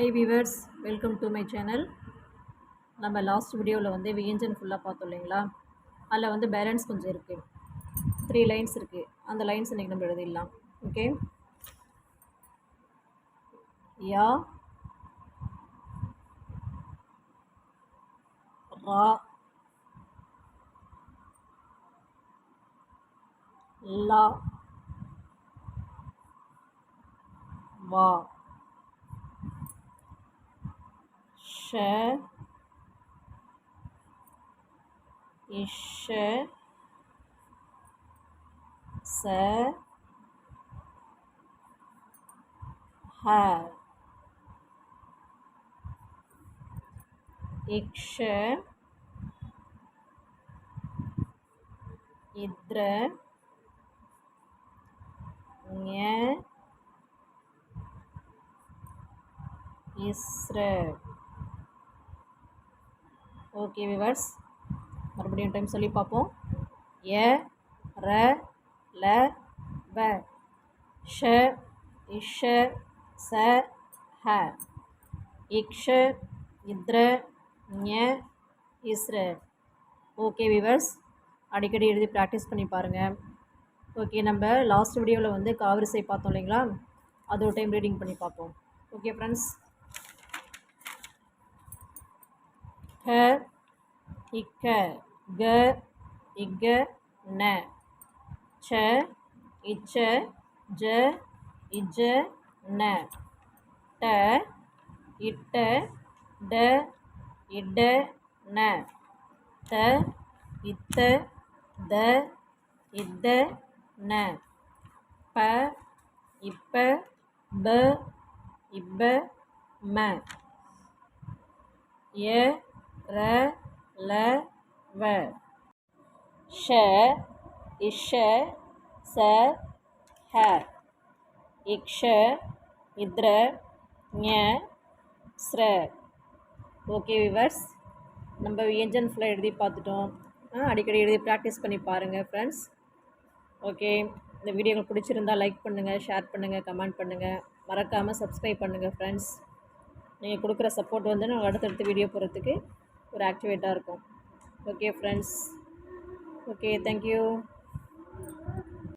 Hi viewers, welcome to my channel. நம்ம last வீடியோவில் வந்து வியஞ்சன் ஃபுல்லாக பார்த்தோம் இல்லைங்களா? அதில் வந்து பேலன்ஸ் கொஞ்சம் இருக்குது, 3 லைன்ஸ் இருக்குது. அந்த லைன்ஸ் இன்றைக்கி நம்ம எழுதிடலாம். ஓகே, யா ரா லா வா ஷ இஷ ச ஹ இக்ஷ இத்ர ஞ இஸ்ர. ஓகே விவர்ஸ், மறுபடியும் டைம் சொல்லி பார்ப்போம். ய ர ல வ ஷ இஷ ச ஹ இக்ஷ இத்ர ஞ இஸ்ர. ஓகே விவர்ஸ், அடிக்கடி எழுதி ப்ராக்டிஸ் பண்ணி பாருங்கள். ஓகே, நம்ம லாஸ்ட் வீடியோவில் வந்து காவரிசை பார்த்தோம் இல்லைங்களா? அது ஒரு டைம் ரீடிங் பண்ணி பார்ப்போம். ஓகே ஃப்ரெண்ட்ஸ், ஹ இக்க க இக்க ந ச இச்ச ஜ இஜ ந ட இட்ட ட இட ந த இத்த த இத்த ந ப இப்ப ப இப்ப ம ய ர ல வ ஷ இஷ ச ஹ இக்ஷ இத்ர ஞ ஸ்ர. ஓகே விவர்ஸ், நம்ம வியஞ்சன் ஃபுல்லாக எழுதி பார்த்துட்டோம். அடிக்கடி எழுதி ப்ராக்டிஸ் பண்ணி பாருங்கள் ஃப்ரெண்ட்ஸ். ஓகே, இந்த வீடியோ உங்களுக்கு பிடிச்சிருந்தா லைக் பண்ணுங்கள், ஷேர் பண்ணுங்கள், கமெண்ட் பண்ணுங்கள், மறக்காமல் சப்ஸ்கிரைப் பண்ணுங்கள் ஃப்ரெண்ட்ஸ். நீங்கள் கொடுக்குற சப்போர்ட் வந்து நாங்கள் அடுத்தடுத்த வீடியோ போகிறதுக்கு ஒரு ஆக்டிவேட்டாக இருக்கும். Okay friends, okay, thank you.